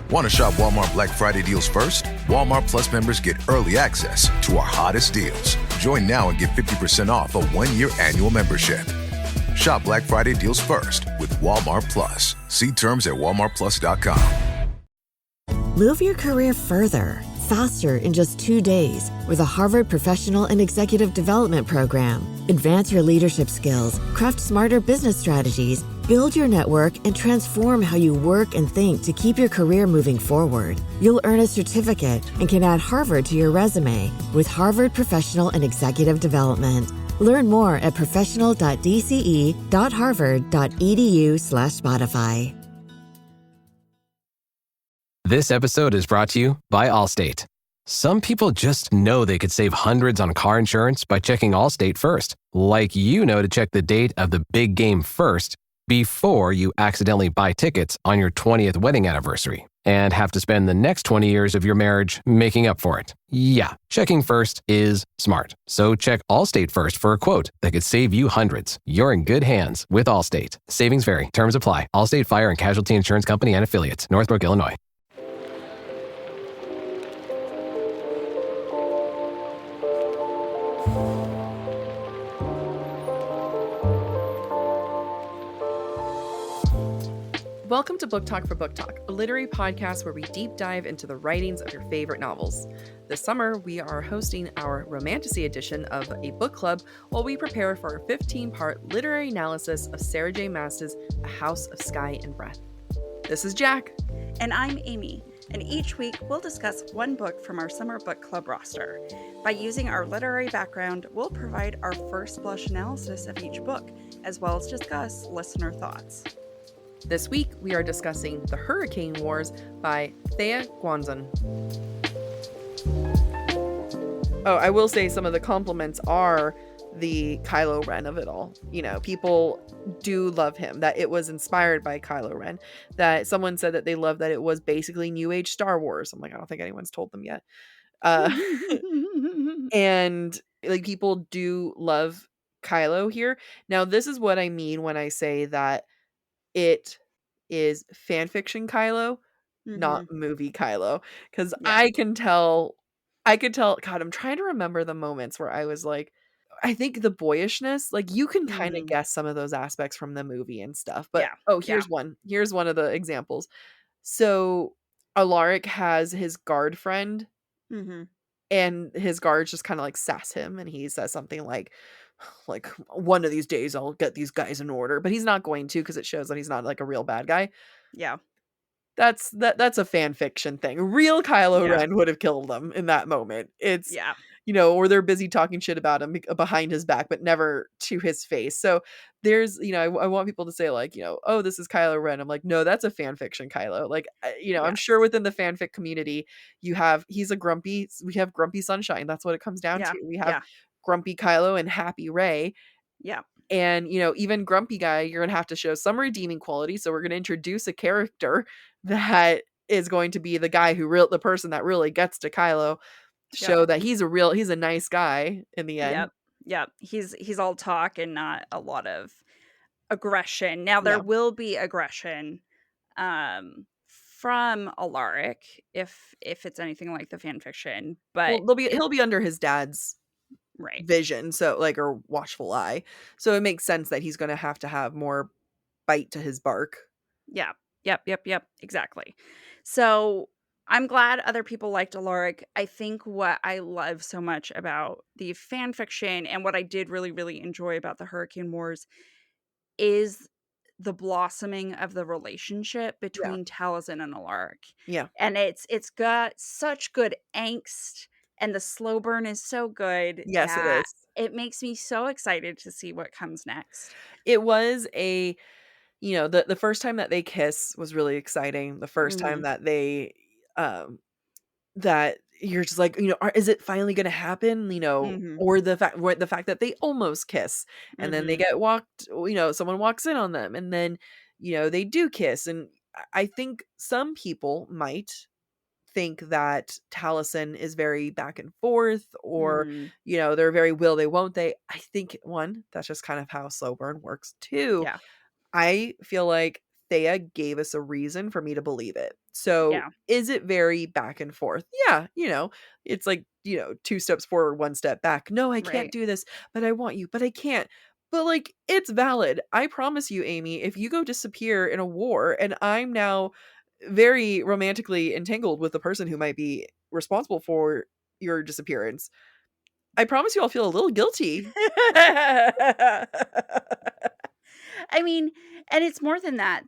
Want to shop Walmart Black Friday deals first? Walmart Plus members get early access to our hottest deals. Join now and get 50% off a 1-year annual membership. Shop Black Friday deals first with Walmart Plus. See terms at walmartplus.com. Move your career further, faster in just 2 days with a Harvard Professional and Executive Development Program. Advance your leadership skills, craft smarter business strategies, build your network, and transform how you work and think to keep your career moving forward. You'll earn a certificate and can add Harvard to your resume with Harvard Professional and Executive Development. Learn more at professional.dce.harvard.edu/Spotify. This episode is brought to you by Allstate. Some people just know they could save hundreds on car insurance by checking Allstate first, like you know to check the date of the big game first before you accidentally buy tickets on your 20th wedding anniversary and have to spend the next 20 years of your marriage making up for it. Yeah, checking first is smart. So check Allstate first for a quote that could save you hundreds. You're in good hands with Allstate. Savings vary. Terms apply. Allstate Fire and Casualty Insurance Company and Affiliates. Northbrook, Illinois. Welcome to Book Talk for Book Talk, a literary podcast where we deep dive into the writings of your favorite novels. This summer, we are hosting our Romantasy Edition of a book club while we prepare for our 15-part literary analysis of Sarah J. Maas's A House of Sky and Breath. This is Jack. And I'm Amy. And each week, we'll discuss one book from our Summer Book Club roster. By using our literary background, we'll provide our first blush analysis of each book, as well as discuss listener thoughts. This week, we are discussing The Hurricane Wars by Thea Guanzon. Oh, I will say some of the compliments are the Kylo Ren of it all. You know, people do love him, that it was inspired by Kylo Ren, that someone said that they love that it was basically New Age Star Wars. I'm like, I don't think anyone's told them yet. And like people do love Kylo here. Now, this is what I mean when I say that it is fanfiction Kylo, not movie Kylo. Because I could tell, God, I'm trying to remember the moments where I was like, I think the boyishness, like you can kind of guess some of those aspects from the movie and stuff. But here's one. Here's one of the examples. So Alaric has his guard friend, and his guards just kind of like sass him, and he says something like one of these days I'll get these guys in order, but he's not going to, because it shows that he's not like a real bad guy. That's a fan fiction thing. Real Kylo Ren would have killed them in that moment. It's you know, or they're busy talking shit about him behind his back, but never to his face. So there's, you know, I want people to say like, you know, oh, this is Kylo Ren. I'm like, no, that's a fan fiction Kylo. Like, you know, I'm sure within the fanfic community, we have Grumpy Sunshine. That's what it comes down to. We have Grumpy Kylo and Happy Rey. And, you know, even Grumpy Guy, you're going to have to show some redeeming quality. So we're going to introduce a character that is going to be the guy the person that really gets to Kylo, to show that he's a nice guy in the end. He's all talk and not a lot of aggression. Now there will be aggression from Alaric if it's anything like the fan fiction, but he'll be under his dad's vision, so like, or watchful eye, so it makes sense that he's going to have more bite to his bark. Exactly. So I'm glad other people liked Alaric. I think what I love so much about the fan fiction and what I did really, really enjoy about the Hurricane Wars is the blossoming of the relationship between Taliesin and Alaric. And it's got such good angst, and the slow burn is so good. Yes, it is. It makes me so excited to see what comes next. It was you know, the first time that they kiss was really exciting. The first time that they that you're just like, you know, is it finally going to happen? You know, or the fact that they almost kiss, and then they get you know, someone walks in on them, and then, you know, they do kiss. And I think some people might think that Taliesin is very back and forth, or, you know, they're very will they, won't they. I think, one, that's just kind of how slow burn works. Two, I feel like Thea gave us a reason for me to believe it. So, Yeah. is it very back and forth? Yeah, it's like, 2 steps forward, 1 step back. "No, I can't Right. do this, but I want you, but I can't." But, like, it's valid. I promise you, Amy, if you go disappear in a war and I'm now very romantically entangled with the person who might be responsible for your disappearance, I promise you I'll feel a little guilty. I mean, and it's more than that,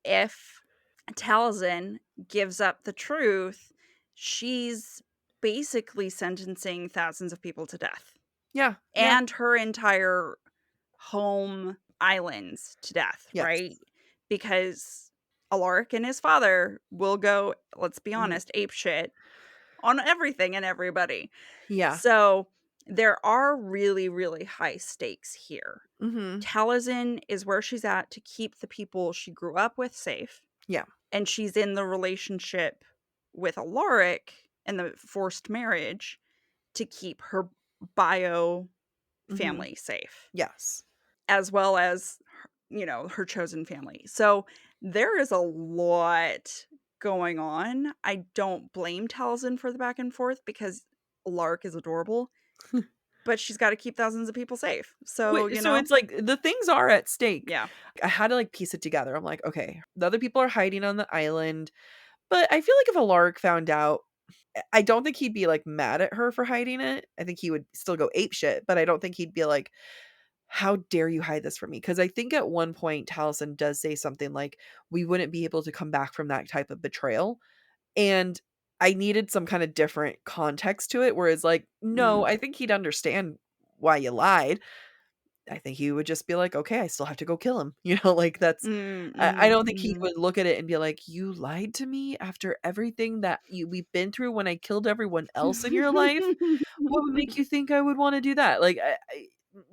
if Talzin gives up the truth, she's basically sentencing thousands of people to death Yeah, yeah, and her entire home islands to death, yes. right? Because Alaric and his father will go, let's be Mhm. honest, ape shit on everything and everybody. Yeah. So there are really, really high stakes here. Mhm. Taliesin is where she's at to keep the people she grew up with safe. Yeah. And she's in the relationship with Alaric and the forced marriage to keep her bio Mhm. family safe, Yes. as well as, her chosen family. So there is a lot going on. I don't blame Taliesin for the back and forth because Alaric is adorable, but she's got to keep thousands of people safe. So, So it's like the things are at stake. yeah. I had to, like, piece it together. I'm like, "Okay, the other people are hiding on the island." But I feel like if Alaric found out, I don't think he'd be, like, mad at her for hiding it. I think he would still go ape shit, but I don't think he'd be like, "How dare you hide this from me?" Because I think at one point, Taliesin does say something like, "We wouldn't be able to come back from that type of betrayal." And I needed some kinda different context to it, whereas, like, no, Mm. I think he'd understand why you lied. I think he would just be like, "Okay, I still have to go kill him." Like, that's Mm, I mhm, don't think he mhm. would look at it and be like, "You lied to me after everything that we've been through when I killed everyone else in your life? What would make you think I would wanna do that?" Like,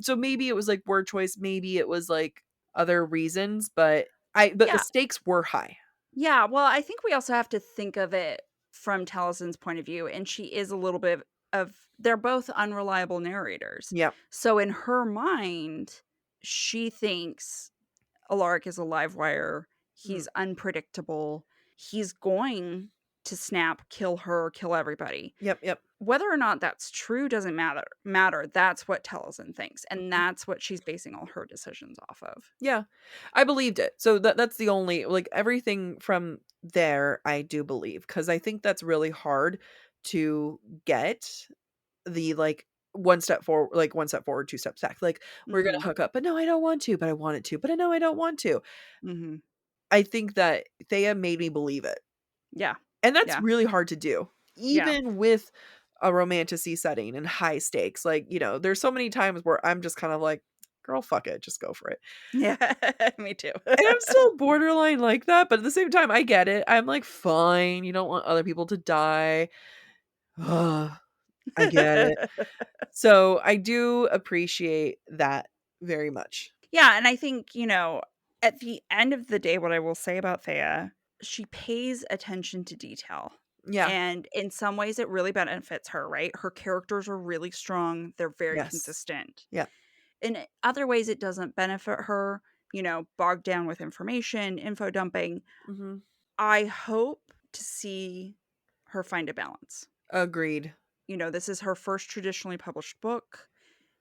so maybe it was, like, word choice, maybe it was, like, other reasons, but the Yeah, stakes were high. yeah, well, I think we also have to think of it from Talison's point of view, and she is a little bit of they're both unreliable narrators. Yep. So in her mind, she thinks Alaric is a live wire. Mhm. He's unpredictable. He's going to snap, kill her, kill everybody. Yep, yep. Whether or not that's true doesn't matter. That's what Taliesin thinks, and Mhm. that's what she's basing all her decisions off of. Yeah. I believed it. So that's the only, like, everything from there I do believe, because I think that's really hard to get the, like, 1 step forward, 2 steps back. Like, we're gonna Mhm. hook up, but no, I don't want to, but I want it to, but I know I don't want to. Mhm. I think that Thea made me believe it. Yeah. And that's Yeah. really hard to do, Yeah. even with a romantasy setting and high stakes. Like, there's so many times where I'm just kind of like, "Girl, fuck it, just go for it." Yeah. Me too. And I'm still borderline like that, but at the same time, I get it. I'm like, "Fine, you don't want other people to die." Ugh, I get it. So, I do appreciate that very much. Yeah, and I think, at the end of the day, what I will say about Thea, she pays attention to detail. Yeah. And in some ways, it really benefits her, right? Her characters are really strong. They're very Yes. consistent. Yeah. In other ways, it doesn't benefit her, bogged down with information, info dumping. Mhm. I hope to see her find a balance. Agreed. This is her first traditionally published book.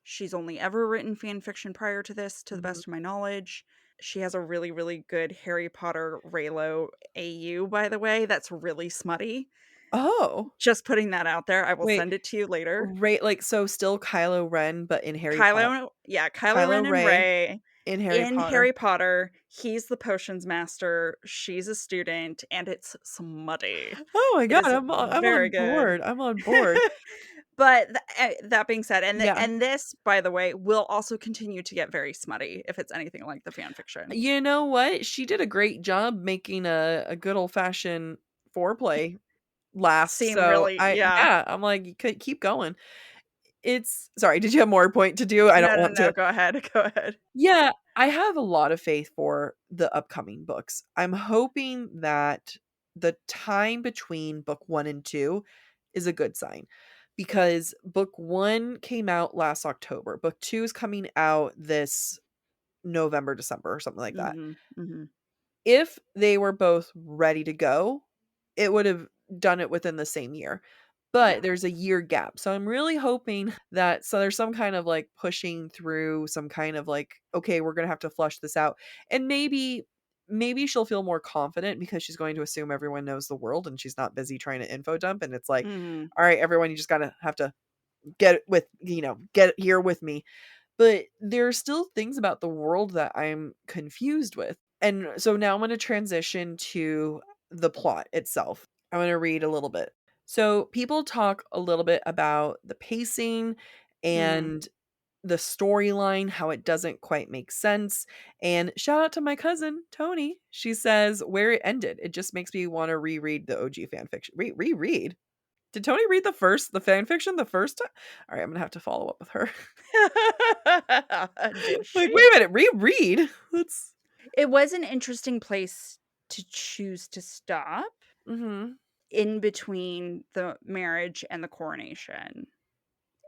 She's only ever written fan fiction prior to this, to the Mhm. best of my knowledge. She has a really, really good Harry Potter Raylo AU, by the way, that's really smutty. Oh, Just putting that out there. I will wait. send it to you later. Like, so still Kylo Ren, but in Harry Potter. Kylo Kylo Ren and Ray Rey in Harry in Potter. Harry Potter. He's the potions master. She's a student, and it's smutty. Oh my It god, is I'm very on good. board. I'm on board. But that being said, Yeah. and this, by the way, will also continue to get very smutty if it's anything like the fan fiction. You know what? She did a great job making a good old-fashioned foreplay last, Seem so really, yeah. I'm like, "You could keep going." It's sorry, did you have more point to do? I don't No, no, want no. to. Go ahead. Go ahead. Yeah, I have a lot of faith for the upcoming books. I'm hoping that the time between book 1 and 2 is a good sign, because book 1 came out last October. Book 2 is coming out this November, December or something like that. Mhm. Mhm. If they were both ready to go, it would have done it within the same year. Yeah. But there's a year gap. So I'm really hoping that there's some kind of like pushing through, some kind of like, okay, we're gonna have to flush this out. And maybe she'll feel more confident because she's going to assume everyone knows the world and she's not busy trying to info dump. And it's like, Mhm. all right, everyone, you just gotta have to get here with me. But there are still things about the world that I'm confused with. And so now I'm going to transition to the plot itself. I'm going to read a little bit. So people talk a little bit about the pacing Mhm. and the storyline, how it doesn't quite make sense. And shout out to my cousin, Tony. She says where it ended. It just makes me want to reread the OG fan fiction. Reread? Did Tony read the fan fiction the first time? All right, I'm going to have to follow up with her. Did Like, she? wait a minute, reread? That's It was an interesting place to choose to stop mhm. in between the marriage and the coronation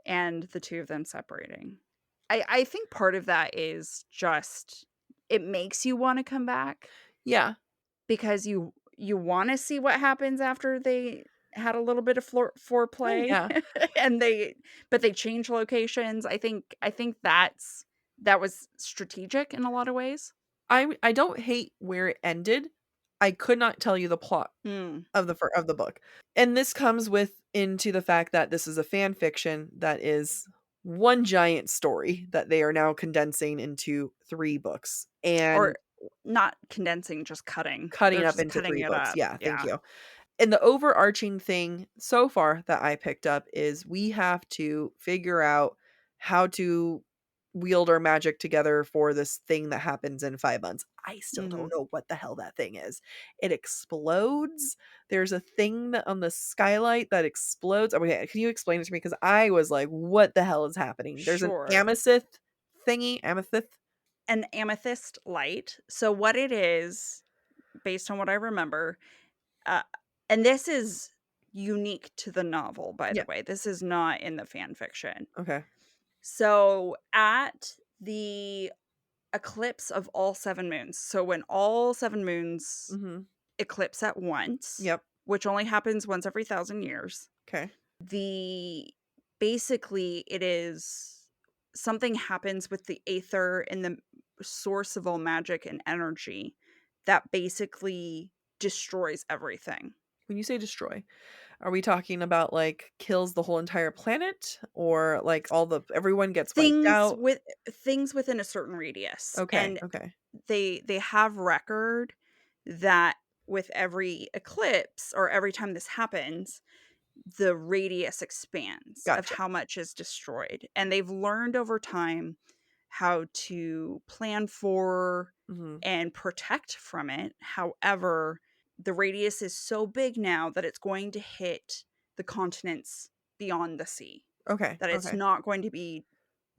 and the two of them separating. I think part of that is just it makes you want to come back Yeah. because you want to see what happens after they had a little bit of Oh, foreplay yeah. and they change locations. I think that was strategic in a lot of ways. I don't hate where it ended. I could not tell you the plot Hmm. of the book. And this comes with into the fact that this is a fan fiction that is one giant story that they are now condensing into 3 books Or and not condensing, just cutting. cutting They're up just into cutting 3 it books. up. Yeah, thank Yeah. you. And the overarching thing so far that I picked up is we have to figure out how to wield our magic together for this thing that happens in 5 months. I still don't Mhm. know what the hell that thing is. It explodes. There's a thing that on the skylight that explodes. Okay, can you explain it to me? Because I was like, what the hell is happening? There's an Sure. amethyst thingy. Amethyst? An amethyst light. So what it is, based on what I remember, uh, and this is unique to the novel, by the Yeah. way. This is not in the fan fiction. Okay. So at the eclipse of all 7 moons, so when all 7 moons Mhm. eclipse at once, Yep. which only happens once every 1,000 years, Okay. the basically it is something happens with the aether and the source of all magic and energy that basically destroys everything. When you say destroy, are we talking about, like, kills the whole entire planet or, like, everyone gets wiped Things out? with things within a certain radius, Okay, and okay. they have record that with every eclipse or every time this happens, the radius expands of Gotcha. how much is destroyed, and they've learned over time how to plan for Mhm. and protect from it. However, the radius is so big now that it's going to hit the continents beyond the sea, Okay, that it's okay. not going to be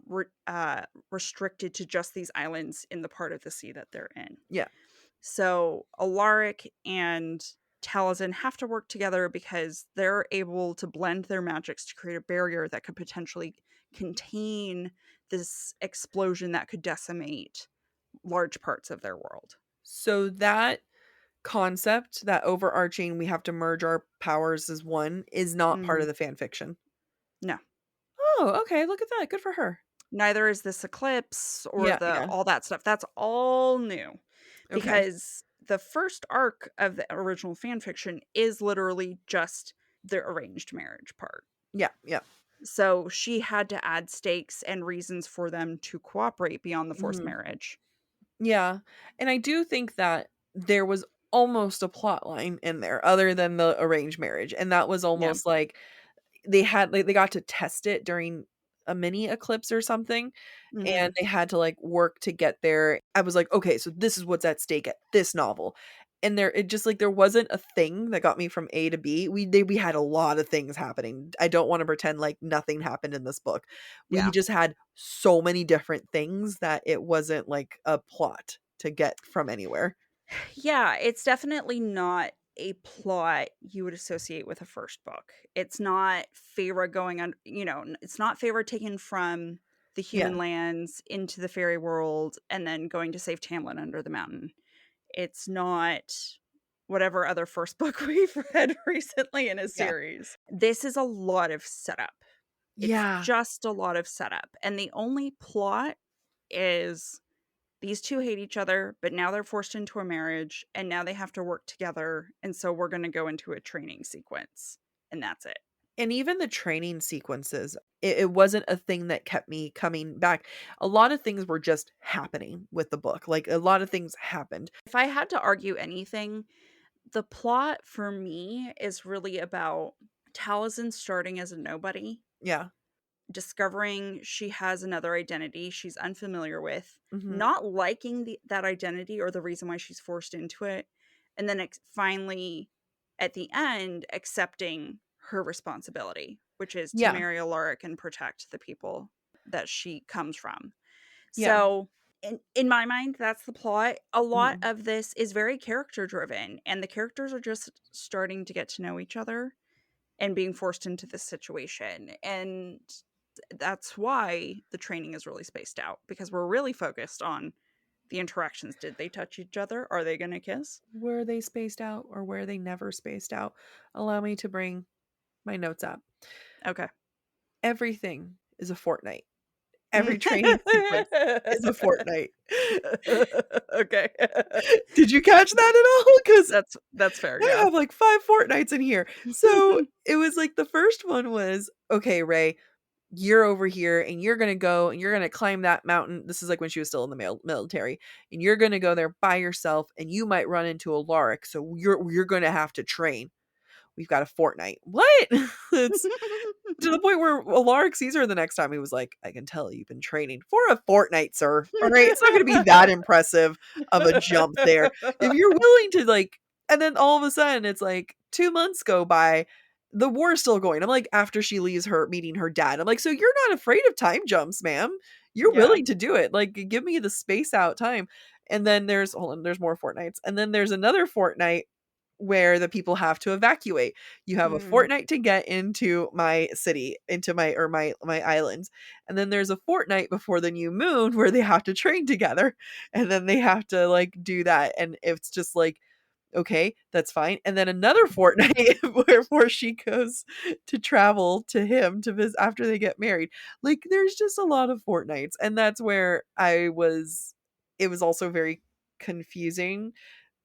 re- uh, restricted to just these islands in the part of the sea that they're in. Yeah. So Alaric and Taliesin have to work together because they're able to blend their magics to create a barrier that could potentially contain this explosion that could decimate large parts of their world. So that concept, that overarching we have to merge our powers as one is not part Mhm. of the fan fiction. No, Oh, okay, look at that, good for her. neither is this eclipse or Yeah, the yeah. all that stuff. That's all new Okay. because the first arc of the original fan fiction is literally just the arranged marriage part. Yeah, yeah. So she had to add stakes and reasons for them to cooperate beyond the forced Mhm. marriage. Yeah, and I do think that there was almost a plot line in there other than the arranged marriage, and that was Yeah. almost like they got to test it during a mini eclipse or something, Mhm. and they had to, like, work to get there. I was like, "Okay, so this is what's at stake at this novel." And it just, like, there wasn't a thing that got me from A to B. We had a lot of things happening. I don't wanna pretend like nothing happened in this book. We Yeah. just had so many different things that it wasn't like a plot to get from anywhere. Yeah, it's definitely not a plot you would associate with a first book. It's not Feyre going on, it's not Feyre taken from the human lands into the fairy world and then going to save Tamlin under the mountain. It's not whatever other first book we've read recently in a Yeah. series. This is a lot of setup. It's just a lot of setup. And the only plot is these two hate each other, but now they're forced into a marriage and now they have to work together. And so we're going to go into a training sequence. And that's it. And even the training sequences, it wasn't a thing that kept me coming back. A lot of things were just happening with the book. Like, a lot of things happened. If I had to argue anything, the plot for me is really about Taliesin starting as a nobody, Yeah. discovering she has another identity she's unfamiliar with, Mhm. not liking that identity or the reason why she's forced into it, and then finally, at the end, accepting her responsibility, which is to Yeah. marry Alaric and protect the people that she comes from. Yeah. So, in my mind, that's the plot. A lot Mhm. of this is very character driven, and the characters are just starting to get to know each other and being forced into this situation. And that's why the training is really spaced out, because we're really focused on the interactions. Did they touch each other? Are they going to kiss? Were they spaced out or were they never spaced out? Allow me to bring my notes up. Okay. Everything is a fortnight. Every training sequence is a fortnight. Okay. Did you catch that at all? Because That's fair. I Yeah. have like 5 fortnights in here. So it was like the first one was, okay, Ray, you're over here and you're going to go and you're going to climb that mountain. This is like when she was still in the military, and you're going to go there by yourself and you might run into Alaric. So you're going to have to train. We've got a fortnight. What? It's to the point where Alaric sees her the next time. He was like, I can tell you've been training for a fortnight, sir. All right. It's not going to be that impressive of a jump there. If you're willing to, like, and then all of a sudden it's like 2 months go by. The war is still going. I'm like, after she leaves her meeting her dad, I'm like, so you're not afraid of time jumps, ma'am. You're Yeah. willing to do it. Like, give me the space out time. And then there's more fortnights. And then there's another fortnight where the people have to evacuate. You have a fortnight to get into my city, into my islands. And then there's a fortnight before the new moon where they have to train together. And then they have to like do that. And it's just like, okay, that's fine. And then another fortnight before she goes to travel to him to visit after they get married. Like, there's just a lot of fortnights. And that's where it was also very confusing,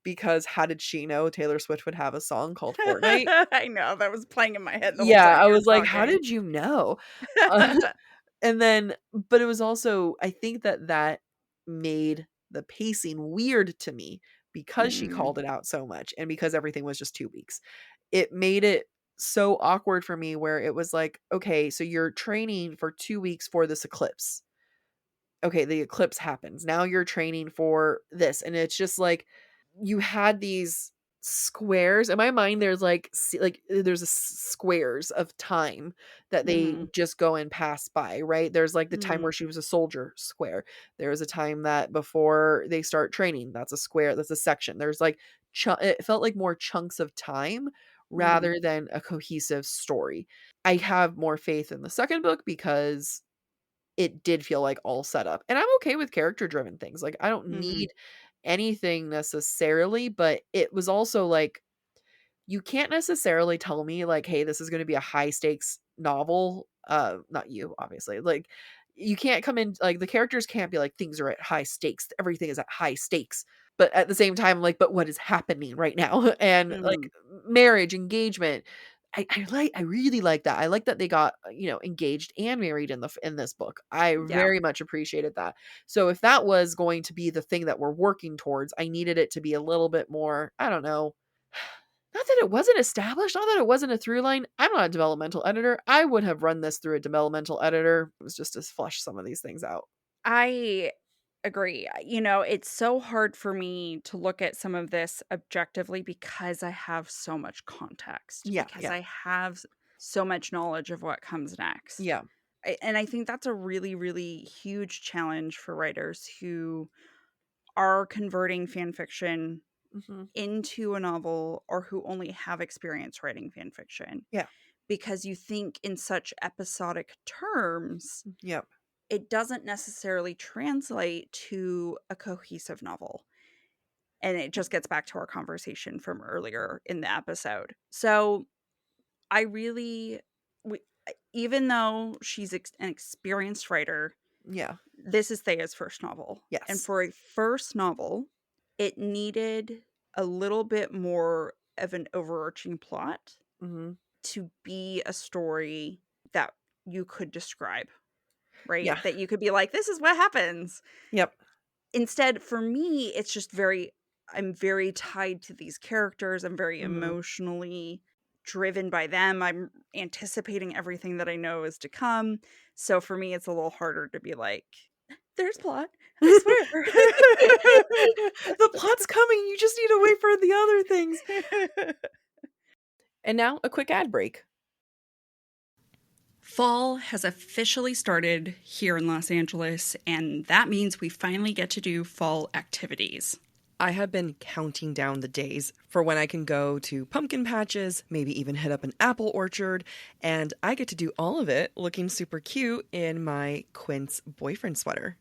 because how did she know Taylor Swift would have a song called Fortnite? I know, that was playing in my head the whole Yeah, time I you was were like, how talking. did you know? And then, but it was also, I think that made the pacing weird to me because she called it out so much and because everything was just 2 weeks. It made it so awkward for me where it was like, okay, so you're training for 2 weeks for this eclipse. Okay, the eclipse happens. Now you're training for this. And it's just like, you had these squares in my mind. There's like there's squares of time that they just go and pass by, right? There's like the time where she was a soldier square. There was a time that before they start training, that's a square, that's a section. There's like it felt like more chunks of time rather than a cohesive story. I have more faith in the second book because it did feel like all set up. And I'm okay with character driven things. Like, I don't need anything necessarily, but it was also like, you can't necessarily tell me like, hey, this is going to be a high stakes novel. Not you, obviously. Like, you can't come in, like, the characters can't be like, things are at high stakes. Everything is at high stakes. But at the same time, like, but what is happening right now? And like marriage, engagement. I really like that. I like that they got, engaged and married in this book. I Yeah. very much appreciated that. So if that was going to be the thing that we're working towards, I needed it to be a little bit more, I don't know. Not that it wasn't established, not that it wasn't a through line. I'm not a developmental editor. I would have run this through a developmental editor. It was just to flesh some of these things out. I agree. It's so hard for me to look at some of this objectively because I have so much context, Yeah, because yeah. I have so much knowledge of what comes next. Yeah. And I think that's a really, really huge challenge for writers who are converting fan fiction Mhm. into a novel or who only have experience writing fan fiction. Yeah. Because you think in such episodic terms, Yep. it doesn't necessarily translate to a cohesive novel. And it just gets back to our conversation from earlier in the episode. So I really, we, even though she's an experienced writer, Yeah. this is Thea's first novel. Yes. And for a first novel, it needed a little bit more of an overarching plot to be a story that you could describe, right? Yeah. That you could be like, this is what happens. Yep. Instead, for me, it's just I'm very tied to these characters. I'm very emotionally driven by them. I'm anticipating everything that I know is to come. So for me, it's a little harder to be like, there's plot. I swear. The plot's coming. You just need to wait for the other things. And now a quick ad break. Fall has officially started here in Los Angeles, and that means we finally get to do fall activities. I have been counting down the days for when I can go to pumpkin patches, maybe even hit up an apple orchard, and I get to do all of it looking super cute in my Quince boyfriend sweater.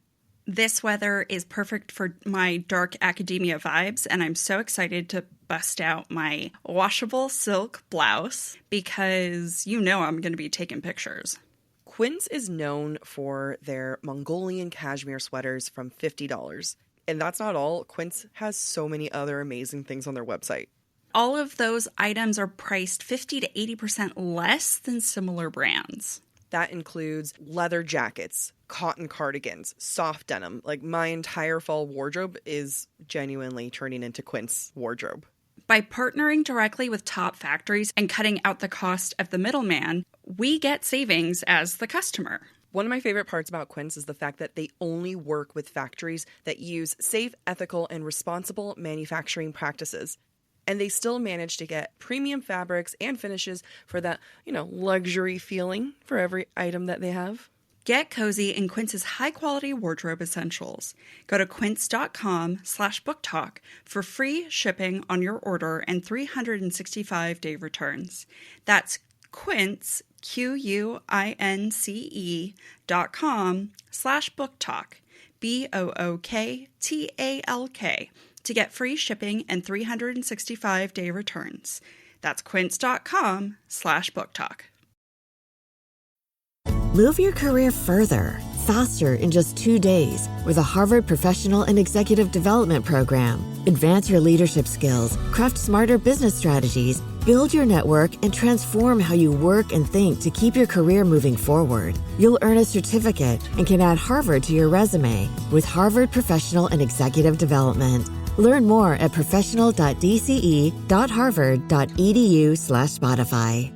This weather is perfect for my dark academia vibes, and I'm so excited to bust out my washable silk blouse because I'm going to be taking pictures. Quince is known for their Mongolian cashmere sweaters from $50. And that's not all. Quince has so many other amazing things on their website. All of those items are priced 50 to 80% less than similar brands. That includes leather jackets, cotton cardigans, soft denim. Like, my entire fall wardrobe is genuinely turning into Quince wardrobe. By partnering directly with top factories and cutting out the cost of the middleman, we get savings as the customer. One of my favorite parts about Quince is the fact that they only work with factories that use safe, ethical, and responsible manufacturing practices. And they still manage to get premium fabrics and finishes for that, luxury feeling for every item that they have. Get cozy in Quince's high-quality wardrobe essentials. Go to quince.com/booktalk for free shipping on your order and 365-day returns. That's Quince, QUINCE.com/booktalk, BOOKTALK, to get free shipping and 365-day returns. That's quince.com/booktalk. Move your career further, faster in just 2 days with a Harvard Professional and Executive Development Program. Advance your leadership skills, craft smarter business strategies, build your network, and transform how you work and think to keep your career moving forward. You'll earn a certificate and can add Harvard to your resume with Harvard Professional and Executive Development. Learn more at professional.dce.harvard.edu/Spotify.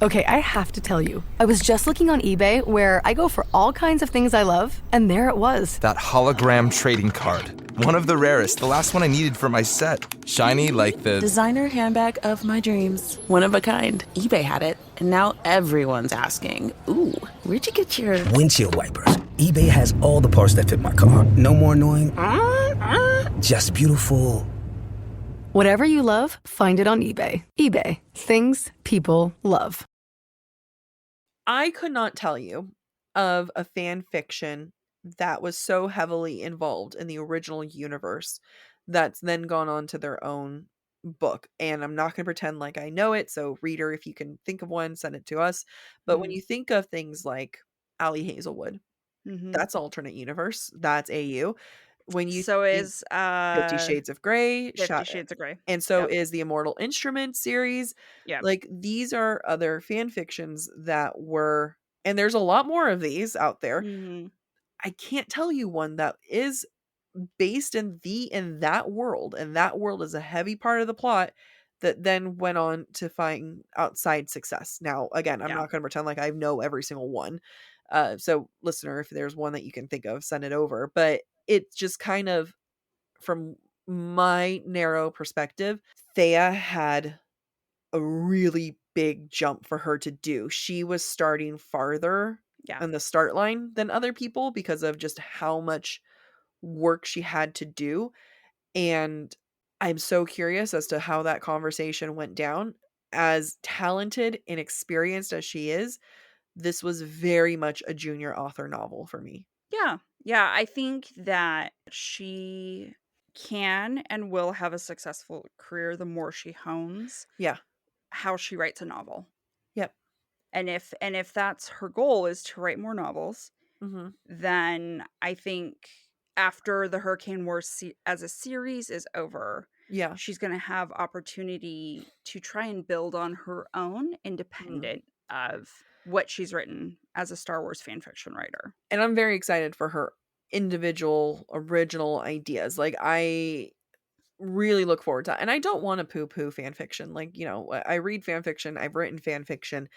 Okay, I have to tell you, I was just looking on eBay where I go for all kinds of things I love, and there it was. That hologram trading card. One of the rarest, the last one I needed for my set. Shiny like the designer handbag of my dreams. One of a kind. eBay had it, and now everyone's asking, ooh, where'd you get your windshield wipers? eBay has all the parts that fit my car. No more annoying. Just beautiful. Whatever you love, find it on eBay. eBay. Things people love. I could not tell you of a fan fiction that was so heavily involved in the original universe that's then gone on to their own book. And I'm not going to pretend like I know it. So, reader, if you can think of one, send it to us. But when you think of things like Allie Hazelwood, that's alternate universe. That's AU. When you is 50 Shades of Grey, 50 Shades of Grey, and so is the Immortal Instrument series. Yeah, like these are other fan fictions that were, and there's a lot more of these out there. I can't tell you one that is based in that world, and that world is a heavy part of the plot that then went on to find outside success. Now, again, I'm not going to pretend like I know every single one. So, listener, if there's one that you can think of, send it over. But it's just kind of, from my narrow perspective, Thea had a really big jump for her to do. She was starting farther on the start line than other people because of just how much work she had to do. And I'm so curious as to how that conversation went down. As talented and experienced as she is, this was very much a junior author novel for me. Yeah. Yeah, I think that she can and will have a successful career the more she hones Yeah. how she writes a novel. Yep. And if that's her goal, is to write more novels, Mhm. then I think after the Hurricane Wars as a series is over, Yeah. she's going to have opportunity to try and build on her own Mm. independent of what she's written as a Star Wars fan fiction writer. And I'm very excited for her individual original ideas. Like, I really look forward to, and I don't want to poo-poo fan fiction. Like, you know, I read fan fiction, I've written fan fiction.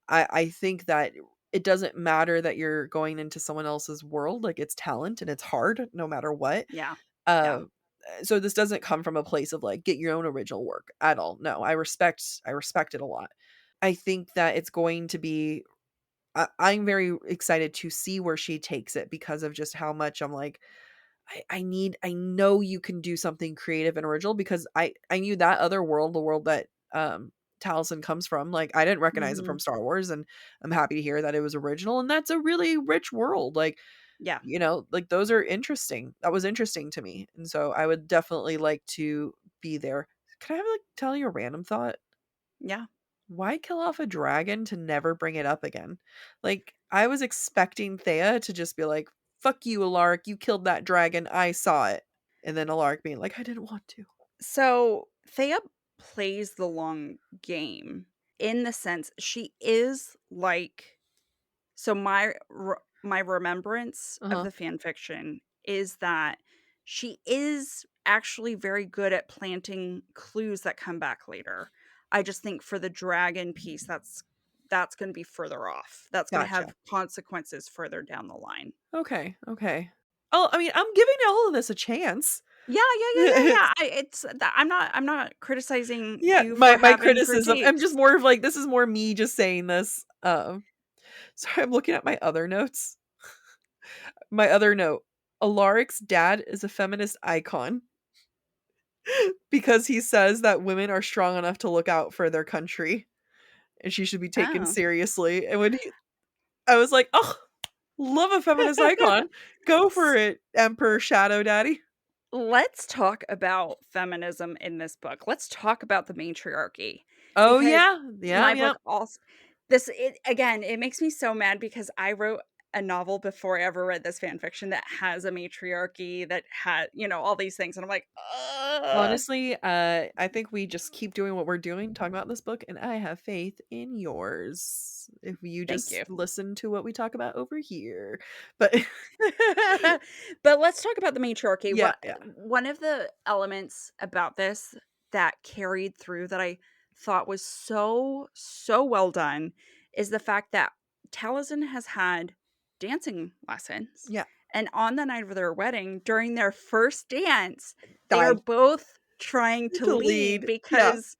I think that it doesn't matter that you're going into someone else's world. Like, it's talent and it's hard no matter what. Yeah. Uh, so this doesn't come from a place of like, get your own original work at all. No, I respect it a lot. I think that it's going to be, I'm very excited to see where she takes it, because of just how much I'm like, I know you can do something creative and original, because I knew that other world, the world that Taliesin comes from, like, I didn't recognize it Mhm. from Star Wars, and I'm happy to hear that it was original, and that's a really rich world. Like, Yeah. you know, like, those are interesting. That was interesting to me. And so I would definitely like to be there. Can I have, like, tell you a random thought? Yeah. Why kill off a dragon to never bring it up again? Like, I was expecting Thea to just be like, "Fuck you, Alaric, you killed that dragon, I saw it." And then Alaric being like, "I didn't want to." So Thea plays the long game in the sense she is like, so my remembrance of Uh-huh. the fan fiction is that she is actually very good at planting clues that come back later. I just think for the dragon piece, that's going to be further off. That's going to Gotcha. have consequences further down the line. Okay, okay. Oh, I mean, I'm giving all of this a chance. Yeah. I'm not criticizing Yeah, you for my having criticism, I'm just critiques. more of like, this is more me just saying this. Sorry, I'm looking at my other notes. My other note, Alaric's dad is a feminist icon. Because he says that women are strong enough to look out for their country, and she should be taken Oh. seriously. And when I was like, "Oh, love a feminist icon. Go for it, Emperor Shadow Daddy." Let's talk about feminism in this book. Let's talk about the matriarchy, Oh, because yeah. Yeah, my yeah. book also it makes me so mad because I wrote a novel before I ever read this fan fiction that has a matriarchy, that had, all these things, and I'm like, ugh. Honestly, I think we just keep doing what we're doing, talking about this book, and I have faith in yours. If you Thank just you. listen to what we talk about over here. But But let's talk about the matriarchy. yeah, yeah. One of the elements about this that carried through that I thought was so, so well done is the fact that Taliesin has had dancing lessons. Yeah. And on the night of their wedding, during their first dance, they are Died. both trying to To lead lead. Yeah. because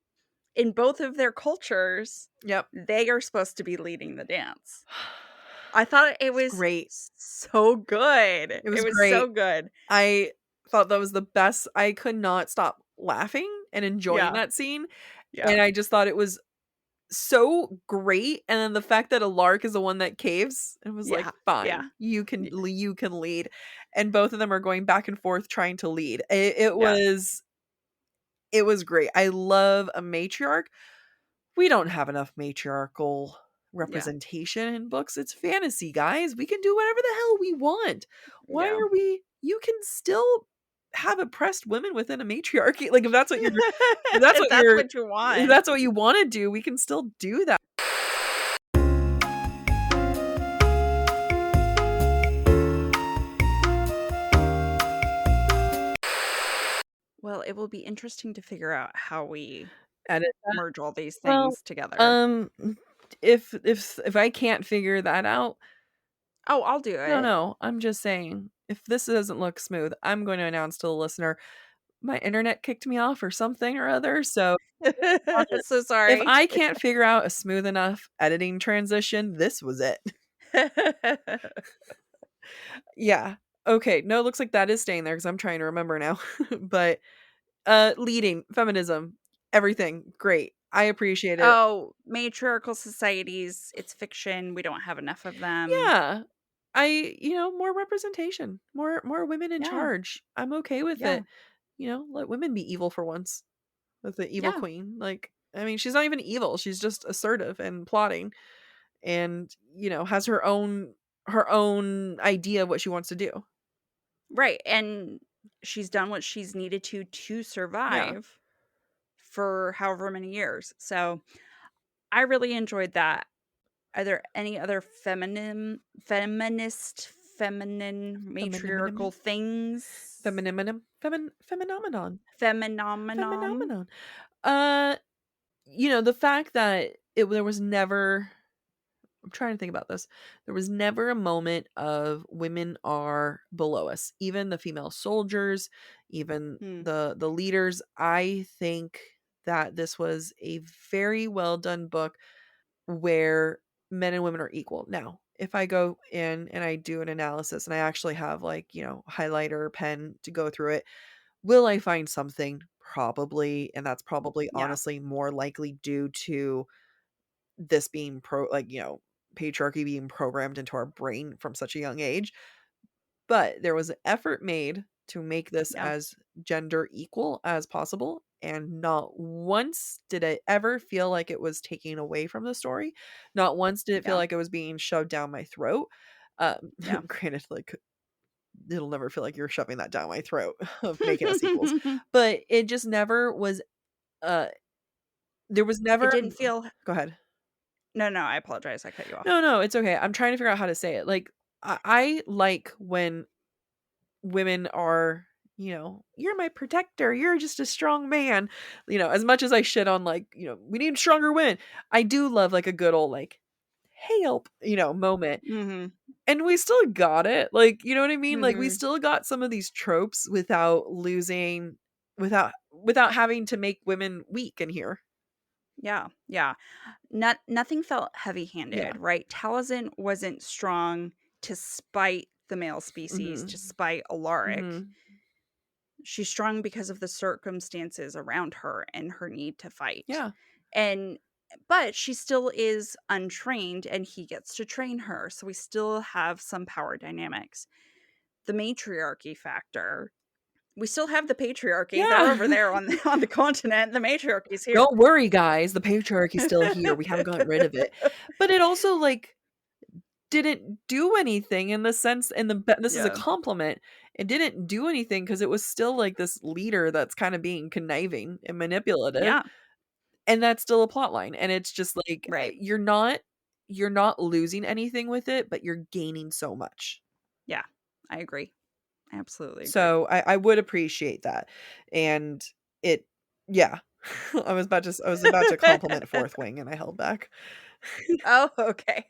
in both of their cultures, Yep. they are supposed to be leading the dance. I thought it was Great. so good. It was was so great. good. I thought that was the best. I could not stop laughing and enjoying Yeah. that scene. Yeah. And I just thought it was so great. And then the fact that Alarc is the one that caves and was like, Yeah. fine, Yeah. you can lead. And both of them are going back and forth trying to lead. It Yeah. was great. I love a matriarch. We don't have enough matriarchal representation in books. It's fantasy, guys. We can do whatever the hell we want. Why Yeah. are we? You can still have oppressed women within a matriarchy. Like, if that's what you're, if that's what you're, what you want. if that's what you want to do, we can still do that. Well, it will be interesting to figure out how we Edit that. merge all these Well, things together. if I can't figure that out, Oh, I'll do it. no, I'm just saying, if this doesn't look smooth, I'm going to announce to the listener, my internet kicked me off or something or other. So So sorry. if I can't figure out a smooth enough editing transition, this was it. Yeah. Okay. No, it looks like that is staying there because I'm trying to remember now. But leading, feminism, everything, great. I appreciate it. Oh, matriarchal societies, it's fiction. We don't have enough of them. Yeah. More representation, more women in Yeah. charge. I'm okay with Yeah. it. Let women be evil for once with the evil Yeah. queen. Like, I mean, she's not even evil. She's just assertive and plotting and, has her own idea of what she wants to do. Right. And she's done what she's needed to Yeah. survive for however many years. So I really enjoyed that. Are there any other feminine, matriarchal Feminiminum, things? phenomenon. Phenomenon? Phenomenon. Uh, the fact that there was never. I'm trying to think about this. There was never a moment of women are below us. Even the female soldiers, even Hmm. the leaders. I think that this was a very well done book where men and women are equal. Now, if I go in and I do an analysis and I actually have highlighter pen to go through it, will I find something? Probably, and that's probably Yeah. honestly more likely due to this being patriarchy being programmed into our brain from such a young age. But there was an effort made to make this Yeah. as gender equal as possible. And not once did it ever feel like it was taking away from the story. Not once did it feel Yeah. like it was being shoved down my throat. Yeah. Granted, like, it'll never feel like you're shoving that down my throat of making us equals. But it just never was, there was It never. didn't feel. Go ahead. No, I apologize. I cut you off. No, it's okay. I'm trying to figure out how to say it. Like, I like when women are, you're my protector. You're just a strong man. As much as I shit on, like, we need stronger women. I do love like a good old like help, moment. Mm-hmm. And we still got it. Like, you know what I mean? Like, we Mm-hmm. still got some of these tropes without losing, without having to make women weak in here. Yeah. Yeah. Nothing felt heavy-handed, Yeah. right? Taliesin wasn't strong to spite the male species, to Mhm. spite Alaric. Mhm. She's strong because of the circumstances around her and her need to fight. Yeah. And but she still is untrained and he gets to train her. So we still have some power dynamics. The matriarchy factor. We still have the patriarchy. They're Yeah. over there on the continent. The matriarchy's here. Don't worry, guys. The patriarchy's still here. We haven't gotten rid of it. But it also, like, didn't do anything in the sense, this is a Yeah. compliment. It didn't do anything because it was still like this leader that's kind of being conniving and manipulative, Yeah. and that's still a plot line. And it's just like, Right. you're not losing anything with it, but you're gaining so much. Yeah. I agree. I absolutely agree. So I would appreciate that. And it, yeah. I was about to compliment Fourth Wing and I held back. Oh, okay.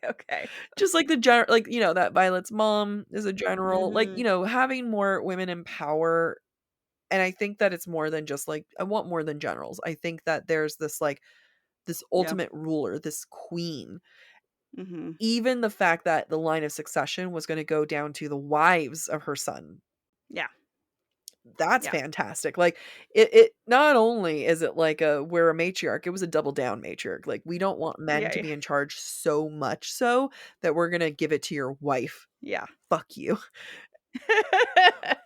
Just like that Violet's mom is a general, like, Mhm. having more women in power. And I think that it's more than just like, I want more than generals. I think that there's this like this Yeah. ultimate ruler, this queen. Mhm. Even the fact that the line of succession was going to go down to the wives of her son. Yeah. That's Yeah. fantastic. Like, it not only is it like we're a matriarch, it was a double down matriarch. Like, we don't want men to Yeah. be in charge so much so that we're gonna give it to your wife. Yeah. Fuck you.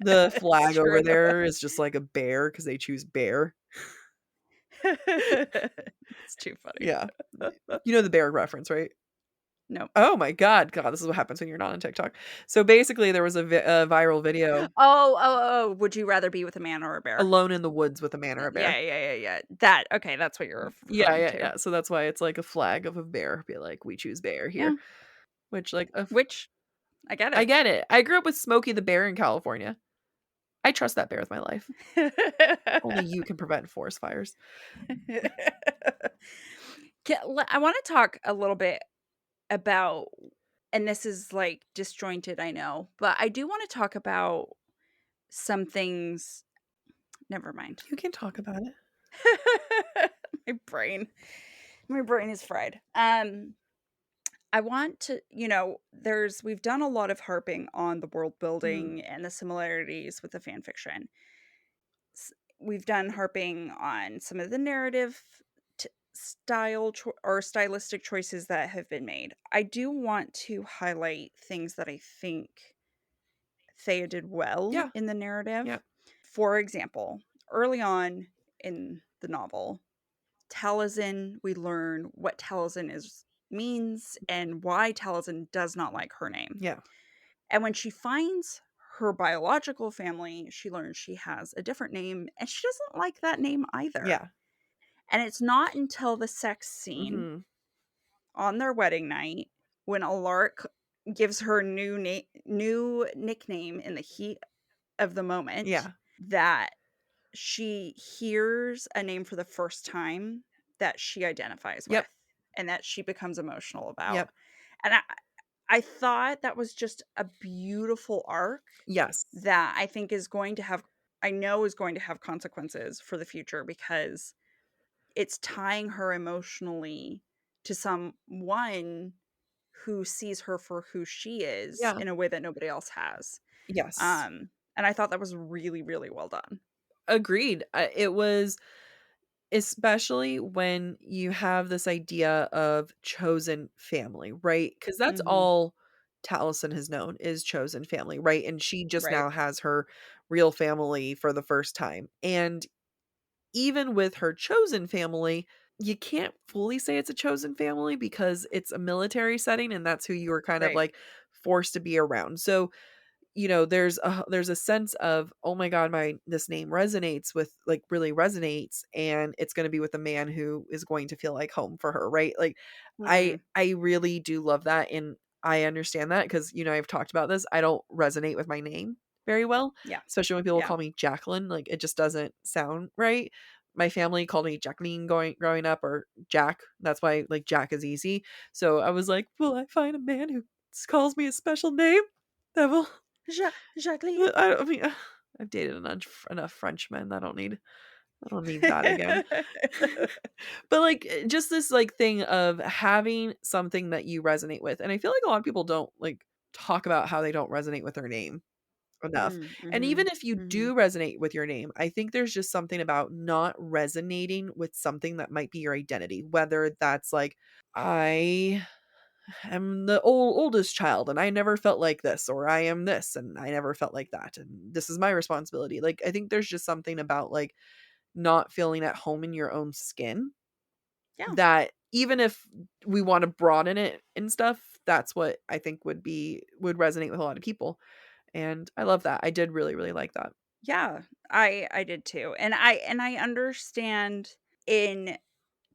The It's flag true. over there is just like a bear because they choose bear. It's too funny. Yeah. You know the bear reference, right? No. Oh my god, this is what happens when you're not on TikTok. So basically, there was a viral video, Oh, would you rather be with a man or a bear? alone in the woods with a man or a bear. Yeah. That okay, that's what you're referring to. Yeah. So that's why it's like a flag of a bear. Be like, we choose bear Yeah. here. Which, like, Which I get I it. get it. I grew up with Smokey the Bear in California. I trust that bear with my life. Only you can prevent forest fires. I want to talk a little bit about, and this is like disjointed, I know, but I do want to talk about some things. Never mind. You can talk about it. My brain is fried. I want to, we've done a lot of harping on the world building and the similarities with the fan fiction. We've done harping on some of the narrative stylistic choices that have been made, I do want to highlight things that I think Thea did well Yeah. in the narrative. Yeah. For example, early on in the novel, Taliesin, we learn what Taliesin means and why Taliesin does not like her name. Yeah. And when she finds her biological family, she learns she has a different name, and she doesn't like that name either. Yeah. And it's not until the sex scene Mhm. on their wedding night when Alaric gives her new nickname in the heat of the moment Yeah. that she hears a name for the first time that she identifies Yep. with and that she becomes emotional about. Yep. And I thought that was just a beautiful arc Yes. that I think is going to have consequences for the future, because it's tying her emotionally to someone who sees her for who she is Yeah. in a way that nobody else has. Yes. And I thought that was really, really well done. Agreed. It was, especially when you have this idea of chosen family, right? Because that's Mhm. all Taliesin has known is chosen family, right? And she just Right. now has her real family for the first time. And even with her chosen family, you can't fully say it's a chosen family because it's a military setting and that's who you were kind of Right. like forced to be around. So, you know, there's a sense of, oh my god, this name resonates with, like, really resonates, and it's going to be with a man who is going to feel like home for her, right? Like, Mhm. I really do love that, and I understand that because, you know, I've talked about this. I don't resonate with my name very well, Yeah. especially when people Yeah. call me Jacqueline. Like, it just doesn't sound right. My family called me Jacqueline growing up, or Jack. That's why, like, Jack is easy. So I was like, will I find a man who calls me a special name that will Jacqueline. I mean, I've dated enough Frenchmen. I don't need that again. But, like, just this, like, thing of having something that you resonate with, and I feel like a lot of people don't, like, talk about how they don't resonate with their name enough. And even Mhm. if you Mhm. do resonate with your name, I think there's just something about not resonating with something that might be your identity, whether that's like, I am the oldest child and I never felt like this, or I am this and I never felt like that, and this is my responsibility. Like, I think there's just something about, like, not feeling at home in your own skin, Yeah. that even if we want to broaden it and stuff, that's what I think would resonate with a lot of people. And I love that. I did really, really like that. Yeah. I did too. And I understand in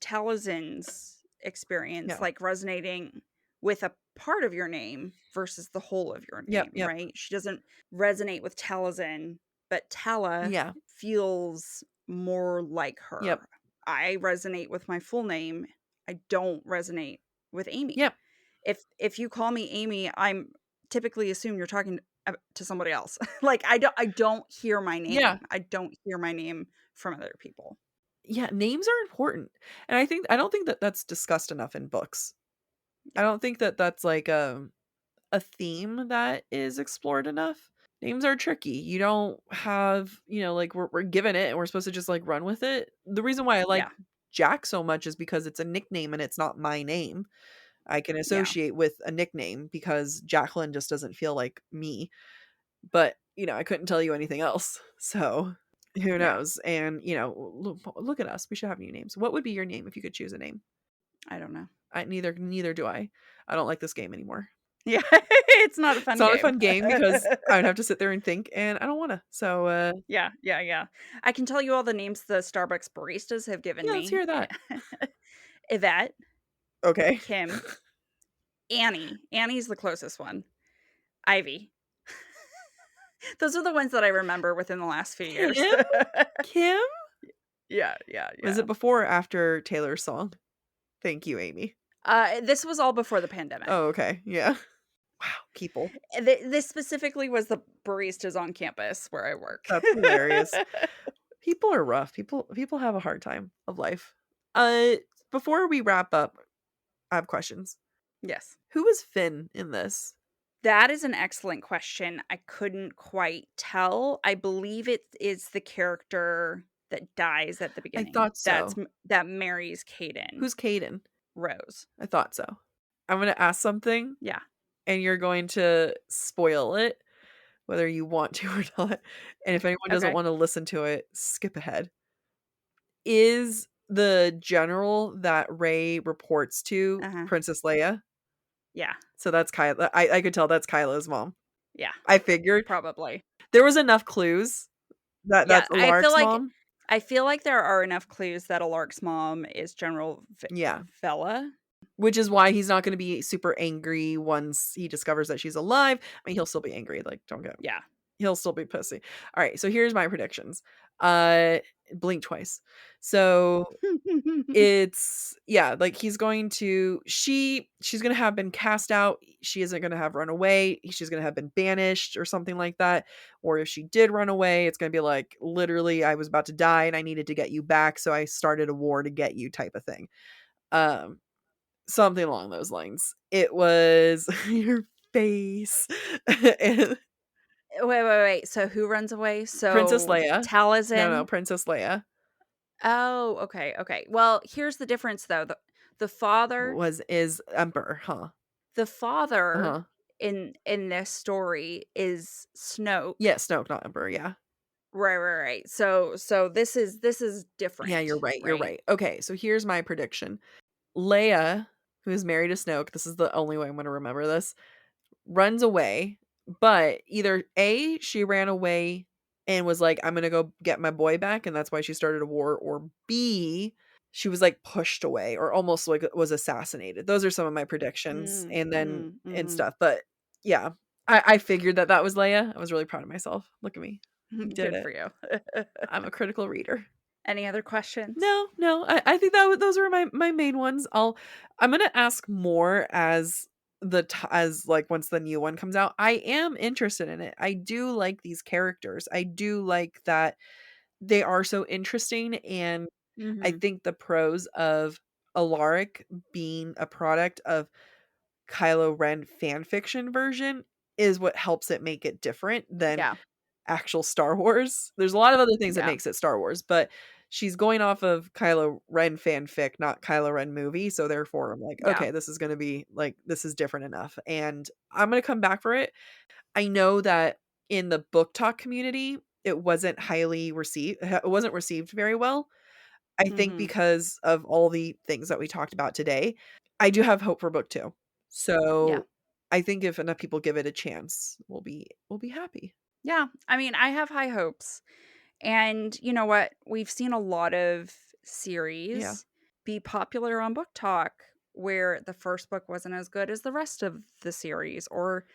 Taliesin's experience, Yeah. like resonating with a part of your name versus the whole of your Yep. name, Yep. right? She doesn't resonate with Taliesin, but Tala Yeah. feels more like Yep. her. I resonate with my full name. I don't resonate with Amy. Yep. If you call me Amy, I'm typically assume you're talking to somebody else. Like I don't hear my Yeah. name. I don't hear my name from other people. Yeah. Names are important. And I don't think that that's discussed enough in books. I Yeah. don't think that that's like a theme that is explored enough. Names are tricky. You don't have, like, we're given it and we're supposed to just, like, run with it. The reason why I like Yeah. Jack so much is because it's a nickname and it's not my name. I can Yeah. associate with a nickname because Jacqueline just doesn't feel like me. But, I couldn't tell you anything else. So who Yeah. knows? And, look at us. We should have new names. What would be your name if you could choose a name? I don't know. Neither do I. I don't like this game anymore. Yeah, it's not a It's fun not a game. fun game because I would have to sit there and think, and I don't wanna. So, Yeah. I can tell you all the names the Starbucks baristas have given yeah, let's me. hear that. Yvette, Okay. Kim, Annie. Annie's the closest one. Ivy. Those are the ones that I remember within the last few years. Kim? Kim? Yeah. Was it before or after Taylor's song? Thank you, Amy. This was all before the pandemic. Oh, okay. Yeah. Wow, people. This specifically was the baristas on campus where I work. That's hilarious. People are rough. People have a hard time of life. Before we wrap up, I have questions. Yes. Who is Finn in this? That is an excellent question. I couldn't quite tell. I believe it is the character that dies at the beginning. thought so. That marries Caden. Who's Caden? Rose. I thought so. I'm going to ask something. Yeah. And you're going to spoil it, whether you want to or not. And if anyone doesn't want to listen to it, skip ahead. Is the general that Rey reports to Princess Leia? Yeah. So that's Kylo. I could tell that's Kylo's mom. Yeah. I figured. Probably. There was enough clues that that's Alaric's mom. I feel like there are enough clues that Alaric's mom is General Vela. Which is why he's not going to be super angry once he discovers that she's alive. I mean, he'll still be angry. Like, don't get... Yeah. He'll still be pussy. All right, so here's my predictions. Blink twice. So it's... Yeah, like he's going to... She's going to have been cast out. She isn't going to have run away. She's going to have been banished or something like that. Or if she did run away, it's going to be like, literally, I was about to die and I needed to get you back. So I started a war to get you type of thing. Something along those lines. It was your face. And wait. So who runs away? So Princess Leia. Taliesin? No, Princess Leia. Oh, okay. Well, here's the difference though. The father is Emperor, huh? The father in this story is Snoke. Yeah, Snoke, not Emperor, yeah. Right. So this is different. Yeah, you're right. You're right. Okay, so here's my prediction. Leia, who is married to Snoke, this is the only way I'm going to remember this, runs away, but either A, she ran away and was like, I'm going to go get my boy back, and that's why she started a war, or B, she was like pushed away or almost like was assassinated. Those are some of my predictions and stuff. But yeah, I figured that was Leia. I was really proud of myself. Look at me. Good for you. I'm a critical reader. Any other questions? No. I think those are my main ones. I'm gonna ask more as once the new one comes out. I am interested in it. I do like these characters. I do like that they are so interesting, and I think the pros of Alaric being a product of Kylo Ren fan fiction version is what helps it make it different than actual Star Wars. There's a lot of other things that makes it Star Wars, but she's going off of Kylo Ren fanfic, not Kylo Ren movie. So therefore I'm like, okay, this is going to be like, this is different enough. And I'm going to come back for it. I know that in the BookTok community, it wasn't highly received. It wasn't received very well. I think because of all the things that we talked about today. I do have hope for book 2. So I think if enough people give it a chance, we'll be happy. Yeah. I mean, I have high hopes. And you know what? We've seen a lot of series be popular on BookTok where the first book wasn't as good as the rest of the series, or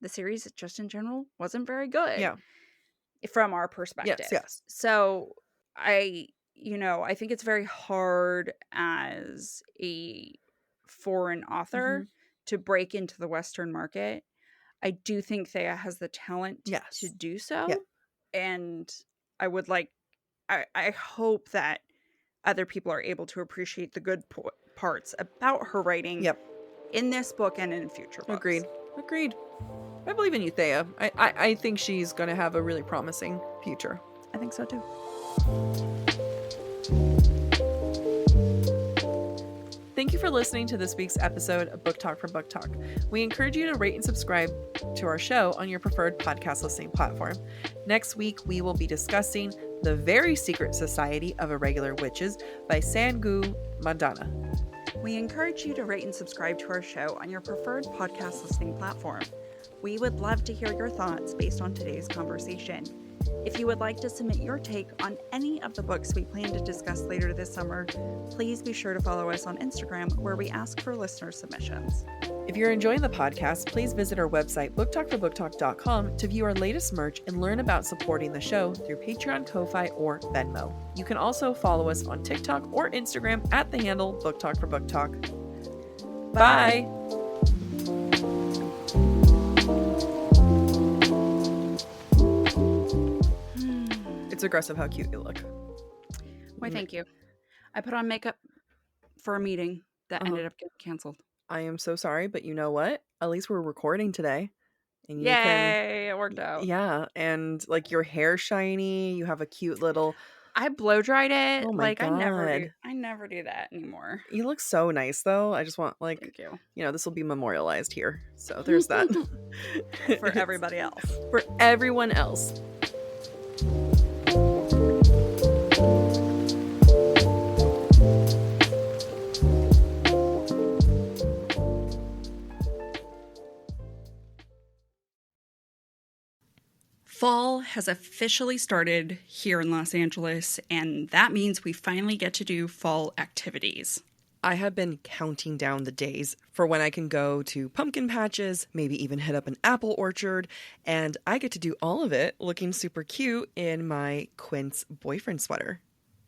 the series just in general wasn't very good. Yeah. From our perspective. Yes. So I think it's very hard as a foreign author to break into the Western market. I do think Thea has the talent to do so. Yeah. And I would I hope that other people are able to appreciate the good parts about her writing in this book and in future books. Agreed. I believe in you, Thea. I think she's going to have a really promising future. I think so too. Thank you for listening to this week's episode of Book Talk for Book Talk. We encourage you to rate and subscribe to our show on your preferred podcast listening platform. Next week, we will be discussing The Very Secret Society of Irregular Witches by Sangu Mandana. We encourage you to rate and subscribe to our show on your preferred podcast listening platform. We would love to hear your thoughts based on today's conversation. If you would like to submit your take on any of the books we plan to discuss later this summer, please be sure to follow us on Instagram, where we ask for listener submissions. If you're enjoying the podcast, please visit our website, booktalkforbooktalk.com, to view our latest merch and learn about supporting the show through Patreon, Ko-Fi, or Venmo. You can also follow us on TikTok or Instagram at the handle BookTalkForBookTalk. Bye! It's aggressive how cute you look. Why, thank you. I put on makeup for a meeting that ended up getting canceled. I am so sorry, but you know what? At least we're recording today. And Yay! It worked out. Yeah, and like your hair's shiny. You have a cute little I blow dried it. Oh my I never God. do. I never do that anymore. You look so nice, though. I just want, Thank you. this will be memorialized here. So there's that. For everybody else. For everyone else. Fall has officially started here in Los Angeles, and that means we finally get to do fall activities. I have been counting down the days for when I can go to pumpkin patches, maybe even hit up an apple orchard, and I get to do all of it looking super cute in my Quince boyfriend sweater.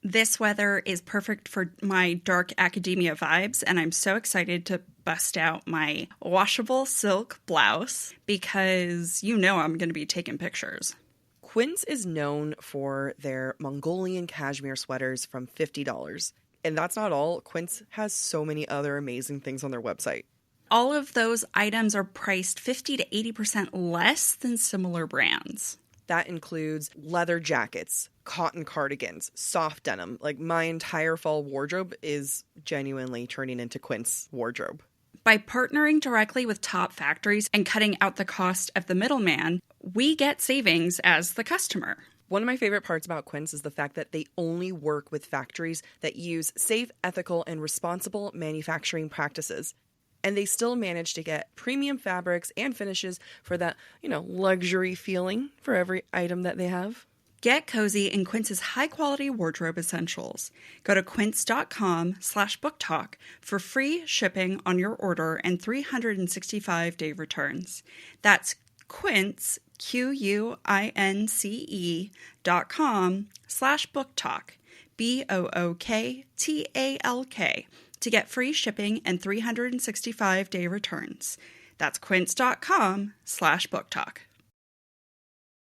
This weather is perfect for my dark academia vibes, and I'm so excited to bust out my washable silk blouse because I'm going to be taking pictures. Quince is known for their Mongolian cashmere sweaters from $50. And that's not all. Quince has so many other amazing things on their website. All of those items are priced 50 to 80% less than similar brands. That includes leather jackets, cotton cardigans, soft denim. My entire fall wardrobe is genuinely turning into Quince wardrobe. By partnering directly with top factories and cutting out the cost of the middleman, we get savings as the customer. One of my favorite parts about Quince is the fact that they only work with factories that use safe, ethical, and responsible manufacturing practices. And they still manage to get premium fabrics and finishes for that, luxury feeling for every item that they have. Get cozy in Quince's high-quality wardrobe essentials. Go to quince.com/booktalk for free shipping on your order and 365-day returns. That's Quince, QUINCE.com/booktalk, BOOKTALK, to get free shipping and 365-day returns. That's quince.com/booktalk.